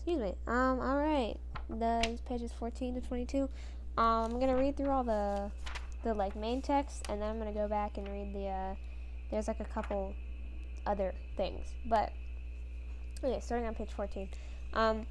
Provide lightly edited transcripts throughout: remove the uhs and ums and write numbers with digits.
Excuse me. All right. The pages 14 to 22. I'm gonna read through all the like main text, and then I'm gonna go back and read the. There's like a couple other things, but okay. Starting on page 14. Um,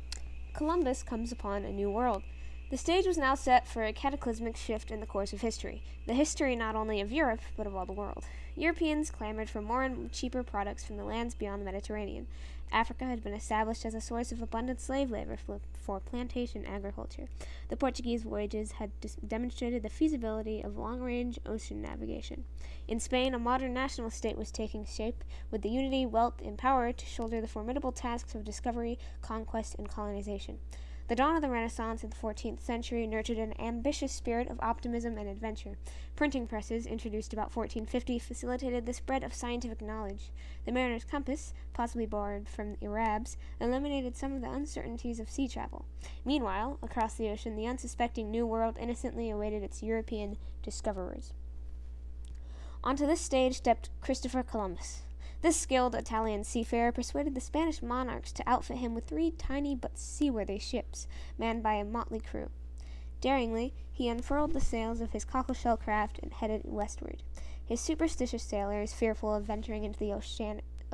Columbus comes upon a new world. The stage was now set for a cataclysmic shift in the course of history, the history not only of Europe, but of all the world. Europeans clamored for more and cheaper products from the lands beyond the Mediterranean. Africa had been established as a source of abundant slave labor for plantation agriculture. The Portuguese voyages had demonstrated the feasibility of long-range ocean navigation. In Spain, a modern national state was taking shape, with the unity, wealth, and power to shoulder the formidable tasks of discovery, conquest, and colonization. The dawn of the Renaissance in the 14th century nurtured an ambitious spirit of optimism and adventure. Printing presses, introduced about 1450, facilitated the spread of scientific knowledge. The mariner's compass, possibly borrowed from the Arabs, eliminated some of the uncertainties of sea travel. Meanwhile, across the ocean, the unsuspecting New World innocently awaited its European discoverers. Onto this stage stepped Christopher Columbus. This skilled Italian seafarer persuaded the Spanish monarchs to outfit him with 3 tiny but seaworthy ships, manned by a motley crew. Daringly, he unfurled the sails of his cockleshell craft and headed westward. His superstitious sailors, fearful of venturing into the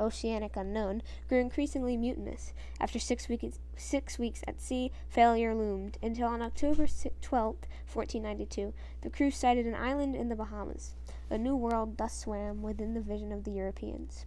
oceanic unknown, grew increasingly mutinous. After 6 weeks at sea, failure loomed, until on October 12, 1492, the crew sighted an island in the Bahamas. A new world thus swam within the vision of the Europeans.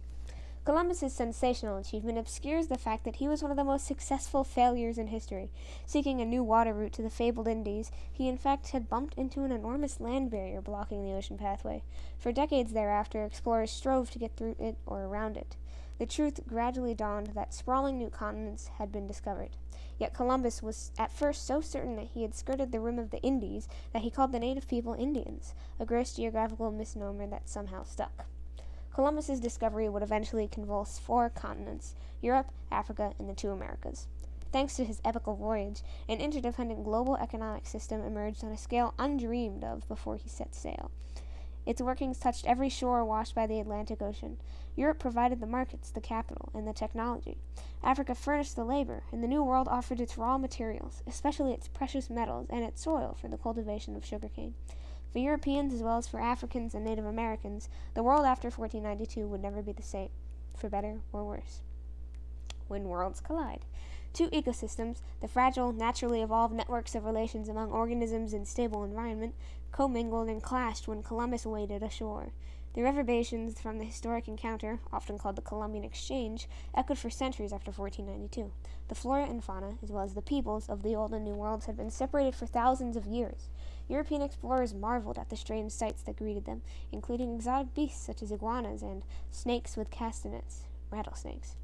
Columbus's sensational achievement obscures the fact that he was one of the most successful failures in history. Seeking a new water route to the fabled Indies, he in fact had bumped into an enormous land barrier blocking the ocean pathway. For decades thereafter, explorers strove to get through it or around it. The truth gradually dawned that sprawling new continents had been discovered. Yet Columbus was at first so certain that he had skirted the rim of the Indies that he called the native people Indians, a gross geographical misnomer that somehow stuck. Columbus's discovery would eventually convulse 4 continents: Europe, Africa, and the 2 Americas. Thanks to his epical voyage, an interdependent global economic system emerged on a scale undreamed of before he set sail. Its workings touched every shore washed by the Atlantic Ocean. Europe provided the markets, the capital, and the technology. Africa furnished the labor, and the New World offered its raw materials, especially its precious metals and its soil for the cultivation of sugarcane. For Europeans as well as for Africans and Native Americans, the world after 1492 would never be the same, for better or worse. When worlds collide. 2 ecosystems, the fragile, naturally evolved networks of relations among organisms in stable environment, commingled and clashed when Columbus waded ashore. The reverberations from the historic encounter, often called the Columbian Exchange, echoed for centuries after 1492. The flora and fauna, as well as the peoples of the Old and New Worlds, had been separated for thousands of years. European explorers marveled at the strange sights that greeted them, including exotic beasts such as iguanas and snakes with castanets, rattlesnakes.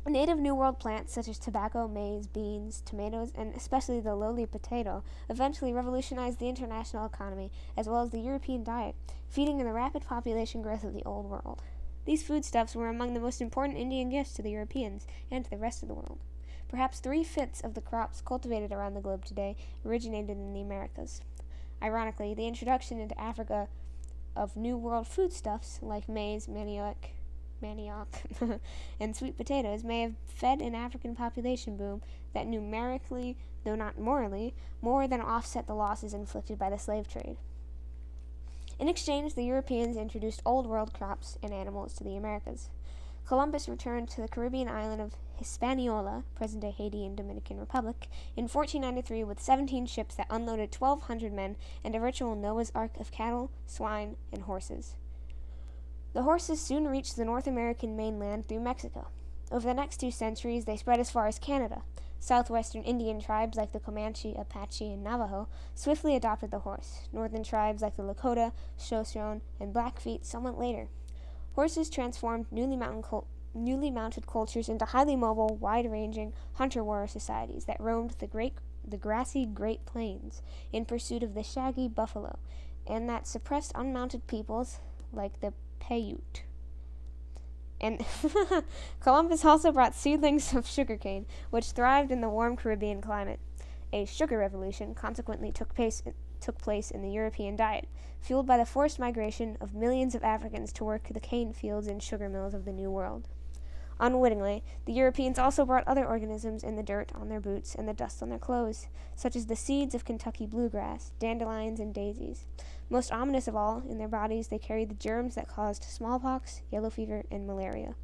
Native New World plants such as tobacco, maize, beans, tomatoes, and especially the lowly potato eventually revolutionized the international economy as well as the European diet, feeding in the rapid population growth of the Old World. These foodstuffs were among the most important Indian gifts to the Europeans and to the rest of the world. Perhaps 3/5 of the crops cultivated around the globe today originated in the Americas. Ironically, the introduction into Africa of New World foodstuffs like maize, manioc, and sweet potatoes may have fed an African population boom that numerically, though not morally, more than offset the losses inflicted by the slave trade. In exchange, the Europeans introduced Old World crops and animals to the Americas. Columbus returned to the Caribbean island of Hispaniola, present-day Haiti and Dominican Republic, in 1493 with 17 ships that unloaded 1,200 men and a virtual Noah's Ark of cattle, swine, and horses. The horses soon reached the North American mainland through Mexico. Over the next 2 centuries, they spread as far as Canada. Southwestern Indian tribes like the Comanche, Apache, and Navajo swiftly adopted the horse. Northern tribes like the Lakota, Shoshone, and Blackfeet somewhat later. Horses transformed newly mounted cultures into highly mobile, wide-ranging hunter-warrior societies that roamed the grassy Great Plains in pursuit of the shaggy buffalo, and that suppressed unmounted peoples like the Paiute. And Columbus also brought seedlings of sugarcane, which thrived in the warm Caribbean climate. A sugar revolution consequently took place in the European diet, fueled by the forced migration of millions of Africans to work the cane fields and sugar mills of the New World. Unwittingly, the Europeans also brought other organisms in the dirt on their boots and the dust on their clothes, such as the seeds of Kentucky bluegrass, dandelions, and daisies. Most ominous of all, in their bodies they carried the germs that caused smallpox, yellow fever, and malaria.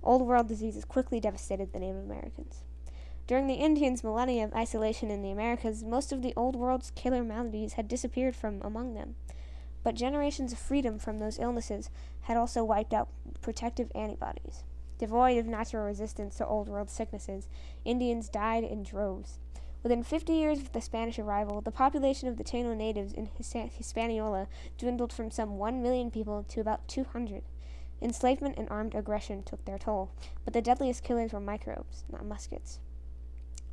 Old World diseases quickly devastated the Native Americans. During the Indians' millennia of isolation in the Americas, most of the Old World's killer maladies had disappeared from among them. But generations of freedom from those illnesses had also wiped out protective antibodies. Devoid of natural resistance to Old World sicknesses, Indians died in droves. Within 50 years of the Spanish arrival, the population of the Taino natives in Hispaniola dwindled from some 1 million people to about 200. Enslavement and armed aggression took their toll, but the deadliest killers were microbes, not muskets.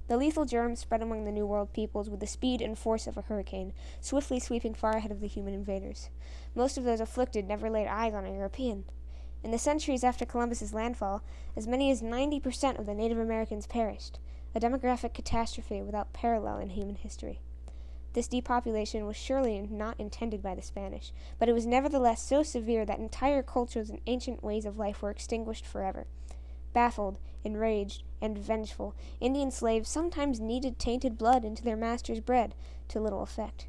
The lethal germs spread among the New World peoples with the speed and force of a hurricane, swiftly sweeping far ahead of the human invaders. Most of those afflicted never laid eyes on a European. In the centuries after Columbus's landfall, as many as 90% of the Native Americans perished, a demographic catastrophe without parallel in human history. This depopulation was surely not intended by the Spanish, but it was nevertheless so severe that entire cultures and ancient ways of life were extinguished forever. Baffled, enraged, and vengeful, Indian slaves sometimes kneaded tainted blood into their master's bread, to little effect.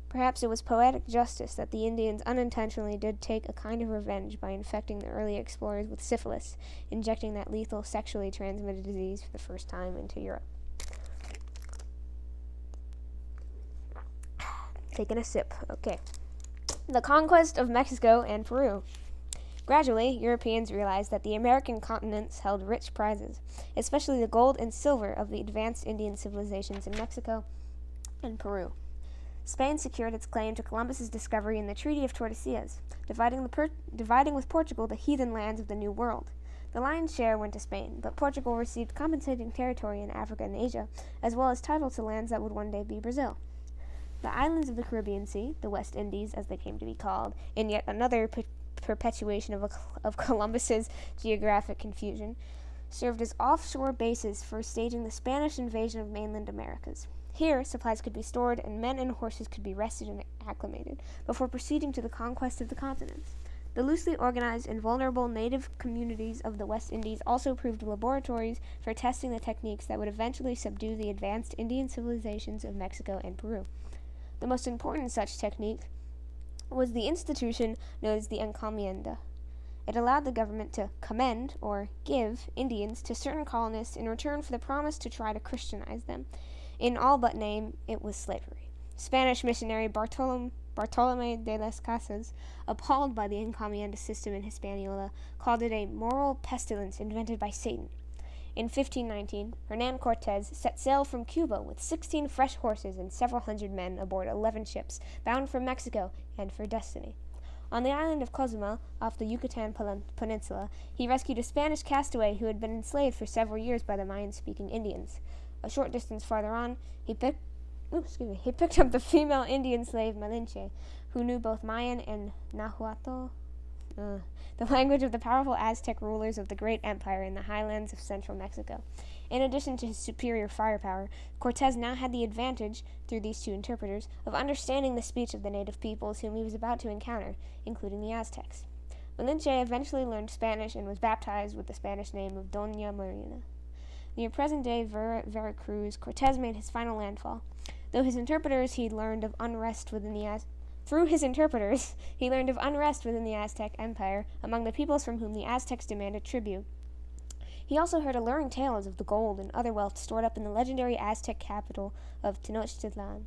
Perhaps it was poetic justice that the Indians unintentionally did take a kind of revenge by infecting the early explorers with syphilis, injecting that lethal sexually transmitted disease for the first time into Europe. Taking a sip. Okay. The conquest of Mexico and Peru. Gradually, Europeans realized that the American continents held rich prizes, especially the gold and silver of the advanced Indian civilizations in Mexico and Peru. Spain secured its claim to Columbus's discovery in the Treaty of Tordesillas, dividing with Portugal the heathen lands of the New World. The lion's share went to Spain, but Portugal received compensating territory in Africa and Asia, as well as title to lands that would one day be Brazil. The islands of the Caribbean Sea, the West Indies as they came to be called, in yet another perpetuation of Columbus's geographic confusion, served as offshore bases for staging the Spanish invasion of mainland Americas. Here, supplies could be stored and men and horses could be rested and acclimated before proceeding to the conquest of the continents. The loosely organized and vulnerable native communities of the West Indies also proved laboratories for testing the techniques that would eventually subdue the advanced Indian civilizations of Mexico and Peru. The most important such technique was the institution known as the encomienda. It allowed the government to commend, or give, Indians to certain colonists in return for the promise to try to Christianize them. In all but name, it was slavery. Spanish missionary Bartolomé de las Casas, appalled by the encomienda system in Hispaniola, called it a moral pestilence invented by Satan. In 1519, Hernán Cortés set sail from Cuba with 16 fresh horses and several hundred men aboard 11 ships, bound for Mexico and for destiny. On the island of Cozumel, off the Yucatan Peninsula, he rescued a Spanish castaway who had been enslaved for several years by the Mayan-speaking Indians. A short distance farther on, he picked up the female Indian slave Malinche, who knew both Mayan and Nahuatl, the language of the powerful Aztec rulers of the great empire in the highlands of central Mexico. In addition to his superior firepower, Cortés now had the advantage, through these two interpreters, of understanding the speech of the native peoples whom he was about to encounter, including the Aztecs. Malinche eventually learned Spanish and was baptized with the Spanish name of Doña Marina. Near present-day Veracruz, Cortés made his final landfall. Through his interpreters, he learned of unrest within the Aztec Empire among the peoples from whom the Aztecs demanded tribute. He also heard alluring tales of the gold and other wealth stored up in the legendary Aztec capital of Tenochtitlan.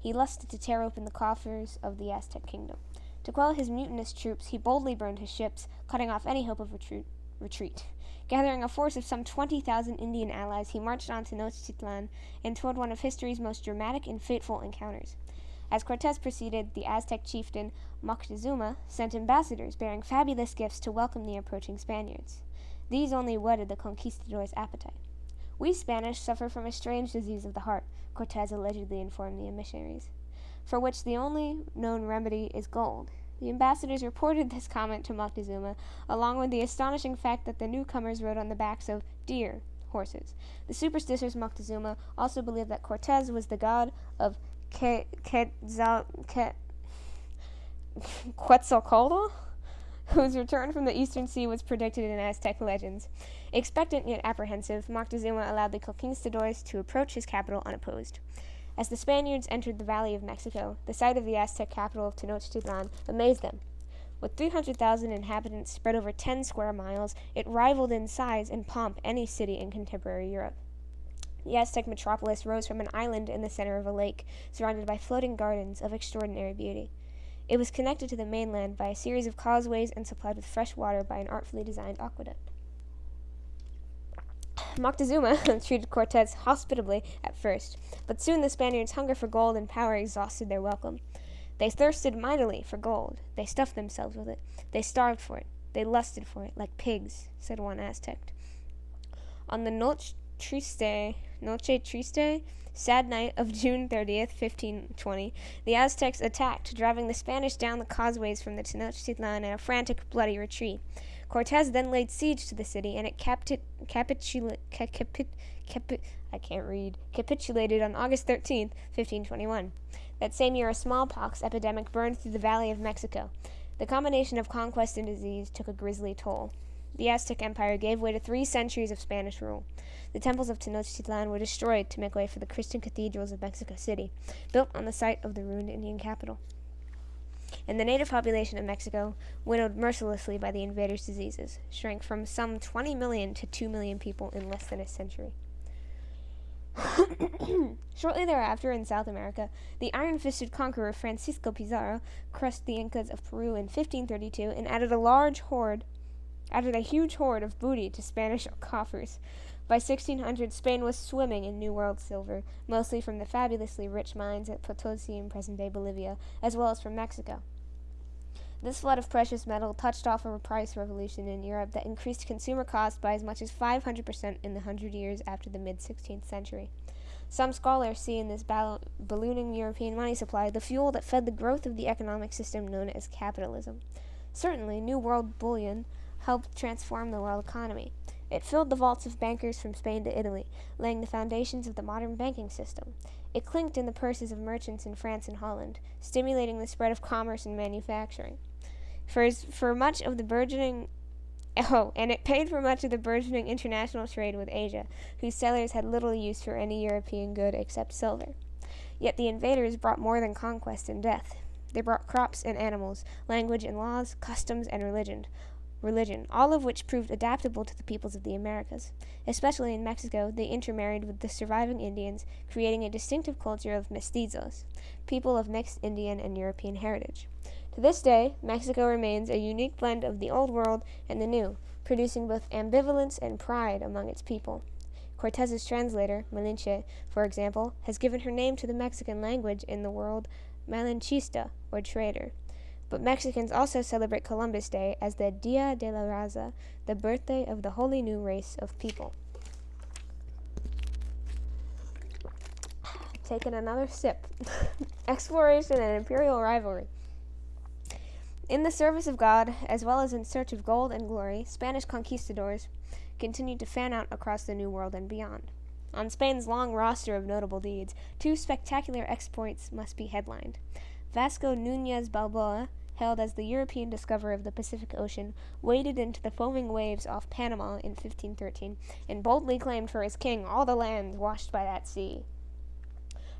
He lusted to tear open the coffers of the Aztec kingdom. To quell his mutinous troops, he boldly burned his ships, cutting off any hope of retreat. Gathering a force of some 20,000 Indian allies, he marched on Tenochtitlan and toward one of history's most dramatic and fateful encounters. As Cortés proceeded, the Aztec chieftain Moctezuma sent ambassadors bearing fabulous gifts to welcome the approaching Spaniards. These only whetted the conquistadors' appetite. "We Spanish suffer from a strange disease of the heart," Cortés allegedly informed the emissaries, "for which the only known remedy is gold." The ambassadors reported this comment to Moctezuma, along with the astonishing fact that the newcomers rode on the backs of deer horses. The superstitious Moctezuma also believed that Cortés was the god of Quetzalcoatl, whose return from the eastern sea was predicted in Aztec legends. Expectant yet apprehensive, Moctezuma allowed the conquistadors to approach his capital unopposed. As the Spaniards entered the Valley of Mexico, the sight of the Aztec capital of Tenochtitlan amazed them. With 300,000 inhabitants spread over 10 square miles, it rivaled in size and pomp any city in contemporary Europe. The Aztec metropolis rose from an island in the center of a lake, surrounded by floating gardens of extraordinary beauty. It was connected to the mainland by a series of causeways and supplied with fresh water by an artfully designed aqueduct. Moctezuma treated Cortez hospitably at first, but soon the Spaniards' hunger for gold and power exhausted their welcome. They thirsted mightily for gold. They stuffed themselves with it. They starved for it. They lusted for it, like pigs, said one Aztec. On the Noche Triste, sad night of June 30th, 1520, the Aztecs attacked, driving the Spanish down the causeways from the Tenochtitlan in a frantic, bloody retreat. Cortez then laid siege to the city, and it capitulated on August 13th, 1521. That same year, a smallpox epidemic burned through the Valley of Mexico. The combination of conquest and disease took a grisly toll. The Aztec Empire gave way to 3 centuries of Spanish rule. The temples of Tenochtitlan were destroyed to make way for the Christian cathedrals of Mexico City, built on the site of the ruined Indian capital. And the native population of Mexico, winnowed mercilessly by the invaders' diseases, shrank from some 20 million to 2 million people in less than a century. Shortly thereafter, in South America, the iron-fisted conqueror Francisco Pizarro crushed the Incas of Peru in 1532 and added a huge hoard of booty to Spanish coffers. By 1600, Spain was swimming in New World silver, mostly from the fabulously rich mines at Potosi in present-day Bolivia, as well as from Mexico. This flood of precious metal touched off a price revolution in Europe that increased consumer costs by as much as 500% in the 100 years after the mid-16th century. Some scholars see in this ballooning European money supply the fuel that fed the growth of the economic system known as capitalism. Certainly, New World bullion helped transform the world economy. It filled the vaults of bankers from Spain to Italy, laying the foundations of the modern banking system. It clinked in the purses of merchants in France and Holland, stimulating the spread of commerce and manufacturing. For much of the burgeoning international trade with Asia, whose sailors had little use for any European good except silver. Yet the invaders brought more than conquest and death. They brought crops and animals, language and laws, customs and religion, all of which proved adaptable to the peoples of the Americas. Especially in Mexico, they intermarried with the surviving Indians, creating a distinctive culture of mestizos, people of mixed Indian and European heritage. To this day, Mexico remains a unique blend of the Old World and the New, producing both ambivalence and pride among its people. Cortez's translator, Malinche, for example, has given her name to the Mexican language in the word Malinchista, or trader. But Mexicans also celebrate Columbus Day as the Dia de la Raza, the birthday of the wholly new race of people. Taking another sip. Exploration and imperial rivalry. In the service of God, as well as in search of gold and glory, Spanish conquistadors continued to fan out across the New World and beyond. On Spain's long roster of notable deeds, 2 spectacular exploits must be headlined. Vasco Núñez Balboa, hailed as the European discoverer of the Pacific Ocean, waded into the foaming waves off Panama in 1513 and boldly claimed for his king all the lands washed by that sea.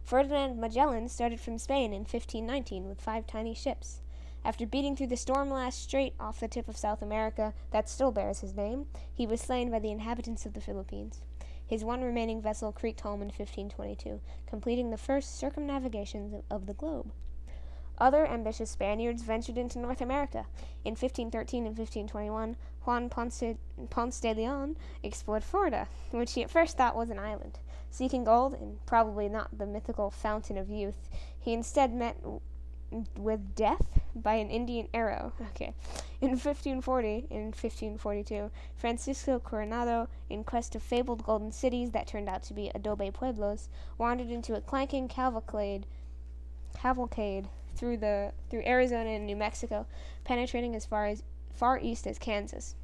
Ferdinand Magellan started from Spain in 1519 with 5 tiny ships. After beating through the storm-lashed strait off the tip of South America that still bears his name, he was slain by the inhabitants of the Philippines. His one remaining vessel creaked home in 1522, completing the first circumnavigation of the globe. Other ambitious Spaniards ventured into North America. In 1513 and 1521, Juan Ponce de Leon explored Florida, which he at first thought was an island. Seeking gold, and probably not the mythical fountain of youth, he instead met with death by an Indian arrow. In 1540 and 1542, Francisco Coronado, in quest of fabled golden cities that turned out to be adobe pueblos, wandered into a clanking cavalcade through Arizona and New Mexico, penetrating as far east as Kansas.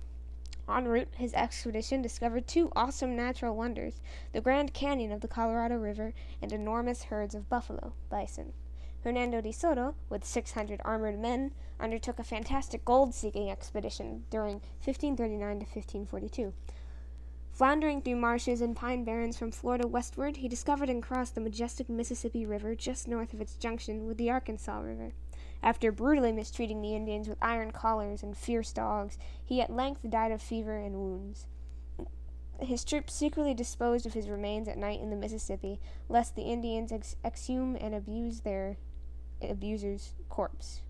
En route, his expedition discovered 2 awesome natural wonders, the Grand Canyon of the Colorado River and enormous herds of buffalo, bison. Hernando de Soto, with 600 armored men, undertook a fantastic gold-seeking expedition during 1539 to 1542. Floundering through marshes and pine barrens from Florida westward, he discovered and crossed the majestic Mississippi River just north of its junction with the Arkansas River. After brutally mistreating the Indians with iron collars and fierce dogs, he at length died of fever and wounds. His troops secretly disposed of his remains at night in the Mississippi, lest the Indians exhume and abuse their abuser's corpse.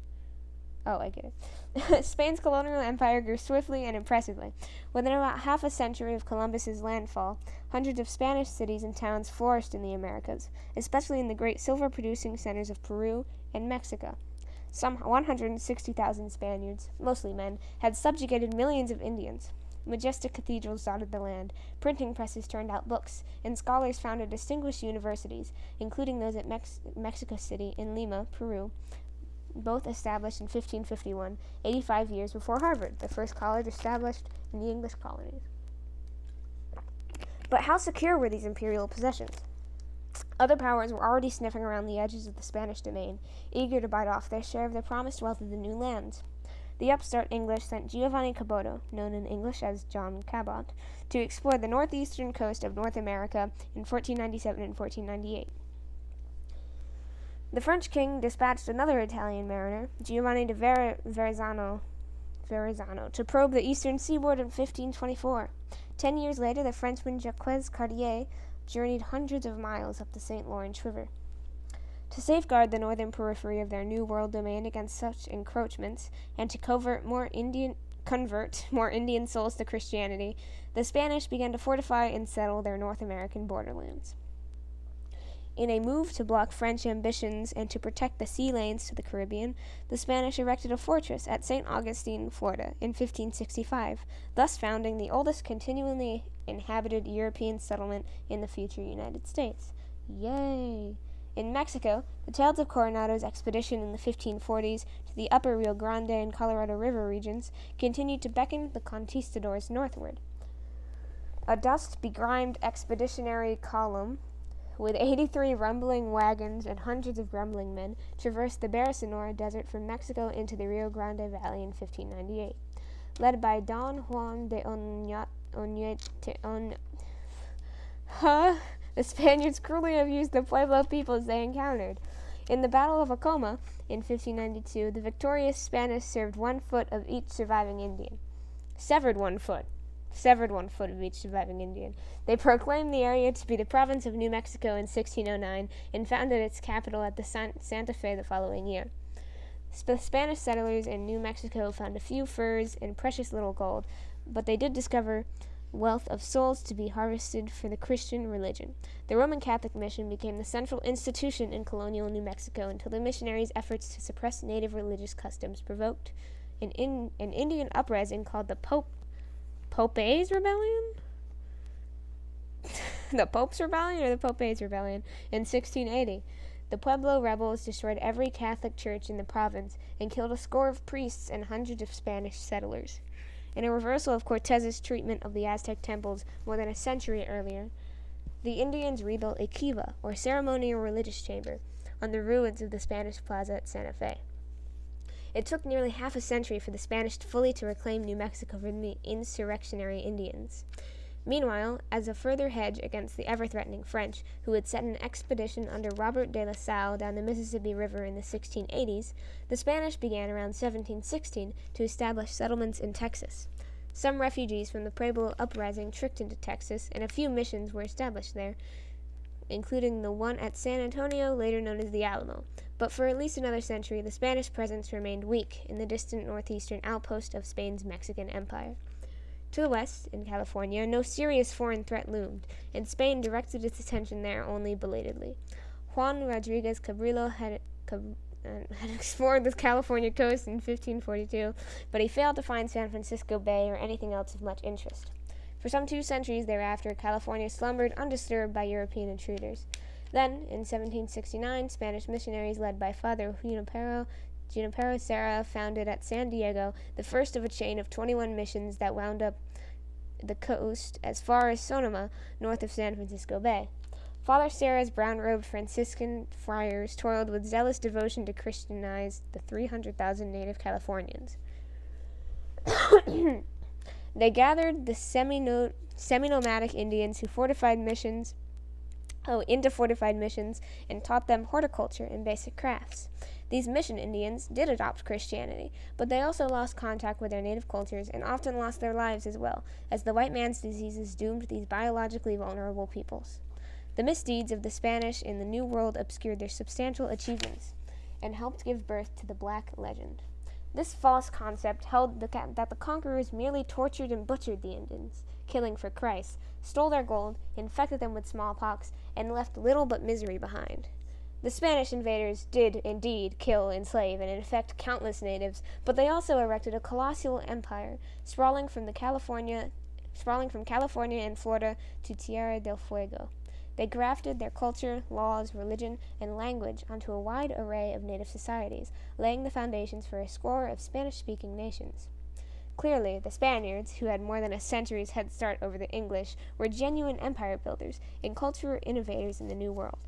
Oh, I get it. Spain's colonial empire grew swiftly and impressively. Within about half a century of Columbus's landfall, hundreds of Spanish cities and towns flourished in the Americas, especially in the great silver-producing centers of Peru and Mexico. Some 160,000 Spaniards, mostly men, had subjugated millions of Indians. Majestic cathedrals dotted the land, printing presses turned out books, and scholars founded distinguished universities, including those at Mexico City and Lima, Peru, both established in 1551, 85 years before Harvard, the first college established in the English colonies. But how secure were these imperial possessions? Other powers were already sniffing around the edges of the Spanish domain, eager to bite off their share of the promised wealth of the new lands. The upstart English sent Giovanni Caboto, known in English as John Cabot, to explore the northeastern coast of North America in 1497 and 1498. The French king dispatched another Italian mariner, Giovanni de Verrazzano, to probe the eastern seaboard in 1524. 10 years later, the Frenchman Jacques Cartier journeyed hundreds of miles up the St. Lawrence River. To safeguard the northern periphery of their New World domain against such encroachments, and to convert more Indian souls to Christianity, the Spanish began to fortify and settle their North American borderlands. In a move to block French ambitions and to protect the sea lanes to the Caribbean, the Spanish erected a fortress at St. Augustine, Florida, in 1565, thus founding the oldest continually inhabited European settlement in the future United States. Yay! In Mexico, the tales of Coronado's expedition in the 1540s to the upper Rio Grande and Colorado River regions continued to beckon the conquistadors northward. A dust-begrimed expeditionary column with 83 rumbling wagons and hundreds of grumbling men, traversed the Barra Sonora Desert from Mexico into the Rio Grande Valley in 1598. Led by Don Juan de the Spaniards cruelly abused the Pueblo peoples they encountered. In the Battle of Acoma, in 1592, the victorious Spanish served 1 foot of each surviving Indian. Severed one foot of each surviving Indian. They proclaimed the area to be the province of New Mexico in 1609 and founded its capital at the Santa Fe the following year. Spanish settlers in New Mexico found a few furs and precious little gold, but they did discover wealth of souls to be harvested for the Christian religion. The Roman Catholic mission became the central institution in colonial New Mexico until the missionaries' efforts to suppress native religious customs provoked an Indian uprising called the Pope's Rebellion? The Pope's Rebellion or the Pope's Rebellion in 1680. The Pueblo rebels destroyed every Catholic church in the province and killed a score of priests and hundreds of Spanish settlers. In a reversal of Cortez's treatment of the Aztec temples more than a century earlier, the Indians rebuilt a kiva, or ceremonial religious chamber, on the ruins of the Spanish plaza at Santa Fe. It took nearly half a century for the Spanish fully to reclaim New Mexico from the insurrectionary Indians. Meanwhile, as a further hedge against the ever-threatening French, who had sent an expedition under Robert de La Salle down the Mississippi River in the 1680s, the Spanish began around 1716 to establish settlements in Texas. Some refugees from the Pueblo uprising tricked into Texas, and a few missions were established there, including the one at San Antonio, later known as the Alamo. But for at least another century, the Spanish presence remained weak in the distant northeastern outpost of Spain's Mexican Empire. To the west, in California, no serious foreign threat loomed, and Spain directed its attention there only belatedly. Juan Rodriguez Cabrillo had explored the California coast in 1542, but he failed to find San Francisco Bay or anything else of much interest. For some 2 centuries thereafter, California slumbered undisturbed by European intruders. Then, in 1769, Spanish missionaries led by Father Junipero Serra founded at San Diego the first of a chain of 21 missions that wound up the coast as far as Sonoma, north of San Francisco Bay. Father Serra's brown-robed Franciscan friars toiled with zealous devotion to Christianize the 300,000 native Californians. They gathered the semi-nomadic Indians who into fortified missions and taught them horticulture and basic crafts. These mission Indians did adopt Christianity, but they also lost contact with their native cultures and often lost their lives as well, as the white man's diseases doomed these biologically vulnerable peoples. The misdeeds of the Spanish in the New World obscured their substantial achievements and helped give birth to the Black Legend. This false concept held that the conquerors merely tortured and butchered the Indians, killing for Christ, stole their gold, infected them with smallpox, and left little but misery behind. The Spanish invaders did indeed kill, enslave, and infect countless natives, but they also erected a colossal empire, sprawling from California and Florida to Tierra del Fuego. They grafted their culture, laws, religion, and language onto a wide array of native societies, laying the foundations for a score of Spanish-speaking nations. Clearly, the Spaniards, who had more than a century's head start over the English, were genuine empire builders and cultural innovators in the New World.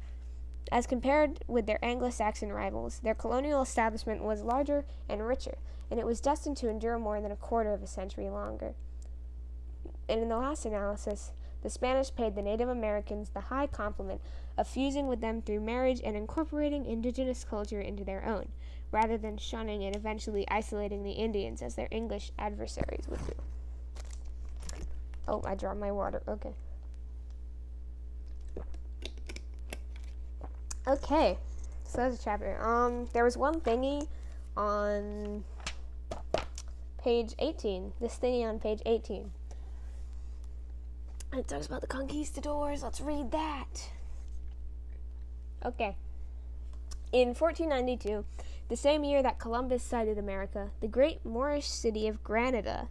As compared with their Anglo-Saxon rivals, their colonial establishment was larger and richer, and it was destined to endure more than a quarter of a century longer. And in the last analysis, the Spanish paid the Native Americans the high compliment of fusing with them through marriage and incorporating indigenous culture into their own, rather than shunning and eventually isolating the Indians as their English adversaries would do. Oh, I dropped my water. Okay, so that's a chapter. There was one thingy on page 18. This thingy on page 18. It talks about the conquistadors. Let's read that. Okay. In 1492, the same year that Columbus sighted America, the great Moorish city of Granada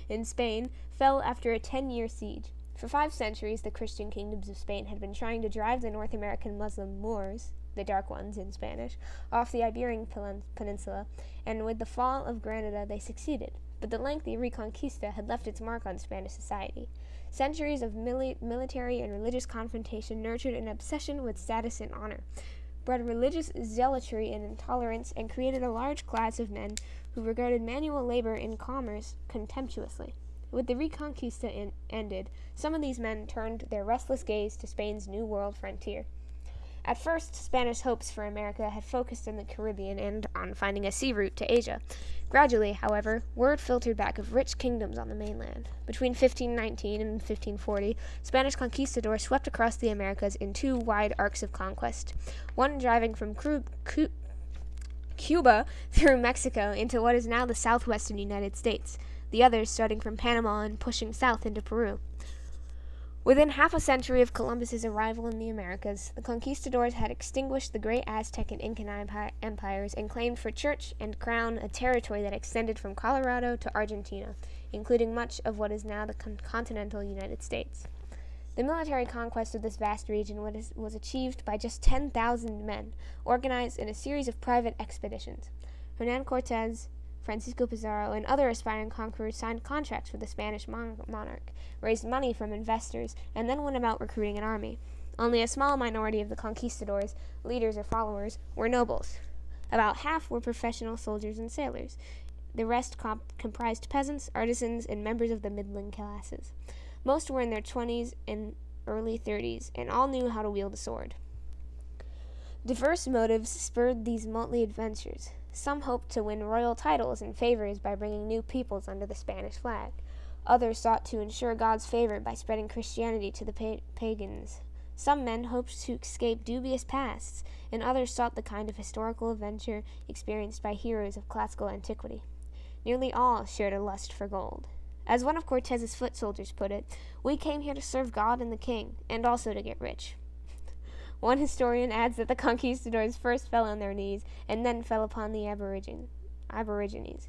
in Spain fell after a 10-year siege. For 5 centuries, the Christian kingdoms of Spain had been trying to drive the North American Muslim Moors, the dark ones in Spanish, off the Iberian Peninsula, and with the fall of Granada they succeeded. But the lengthy Reconquista had left its mark on Spanish society. Centuries of military and religious confrontation nurtured an obsession with status and honor, bred religious zealotry and intolerance, and created a large class of men who regarded manual labor in commerce contemptuously. With the Reconquista ended, some of these men turned their restless gaze to Spain's New World frontier. At first, Spanish hopes for America had focused on the Caribbean and on finding a sea route to Asia. Gradually, however, word filtered back of rich kingdoms on the mainland. Between 1519 and 1540, Spanish conquistadors swept across the Americas in 2 wide arcs of conquest, one driving from Cuba through Mexico into what is now the southwestern United States, the other starting from Panama and pushing south into Peru. Within half a century of Columbus's arrival in the Americas, the conquistadors had extinguished the great Aztec and Incan empires and claimed for church and crown a territory that extended from Colorado to Argentina, including much of what is now the continental United States. The military conquest of this vast region was achieved by just 10,000 men, organized in a series of private expeditions. Hernan Cortez, Francisco Pizarro, and other aspiring conquerors signed contracts with the Spanish monarch, raised money from investors, and then went about recruiting an army. Only a small minority of the conquistadors, leaders or followers, were nobles. About half were professional soldiers and sailors. The rest comprised peasants, artisans, and members of the middling classes. Most were in their 20s and early 30s, and all knew how to wield a sword. Diverse motives spurred these motley adventures. Some hoped to win royal titles and favors by bringing new peoples under the Spanish flag. Others sought to ensure God's favor by spreading Christianity to the pagans. Some men hoped to escape dubious pasts, and others sought the kind of historical adventure experienced by heroes of classical antiquity. Nearly all shared a lust for gold. As one of Cortez's foot soldiers put it, "We came here to serve God and the king, and also to get rich." One historian adds that the conquistadors first fell on their knees and then fell upon the aborigines.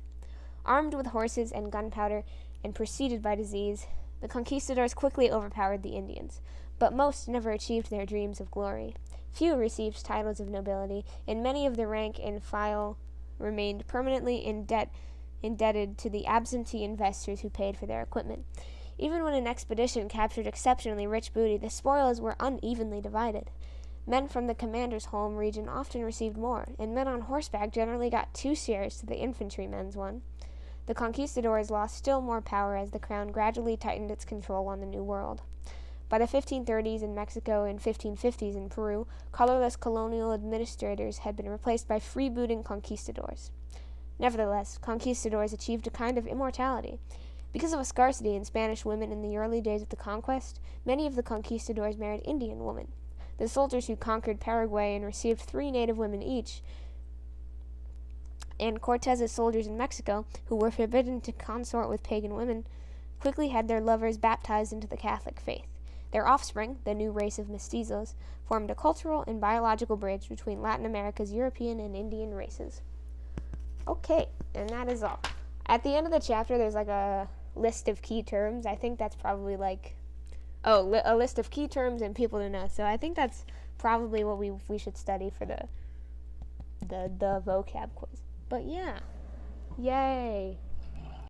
Armed with horses and gunpowder and preceded by disease, the conquistadors quickly overpowered the Indians, but most never achieved their dreams of glory. Few received titles of nobility, and many of the rank and file remained permanently indebted to the absentee investors who paid for their equipment. Even when an expedition captured exceptionally rich booty, the spoils were unevenly divided. Men from the commander's home region often received more, and men on horseback generally got 2 shares to the infantrymen's one. The conquistadors lost still more power as the crown gradually tightened its control on the New World. By the 1530s in Mexico and 1550s in Peru, colorless colonial administrators had been replaced by freebooting conquistadors. Nevertheless, conquistadors achieved a kind of immortality. Because of a scarcity in Spanish women in the early days of the conquest, many of the conquistadors married Indian women. The soldiers who conquered Paraguay and received 3 native women each, and Cortez's soldiers in Mexico, who were forbidden to consort with pagan women, quickly had their lovers baptized into the Catholic faith. Their offspring, the new race of mestizos, formed a cultural and biological bridge between Latin America's European and Indian races. Okay, and that is all. At the end of the chapter, there's like a list of key terms. I think that's probably like, a list of key terms and people to know. So I think that's probably what we should study for the vocab quiz. But yeah, yay.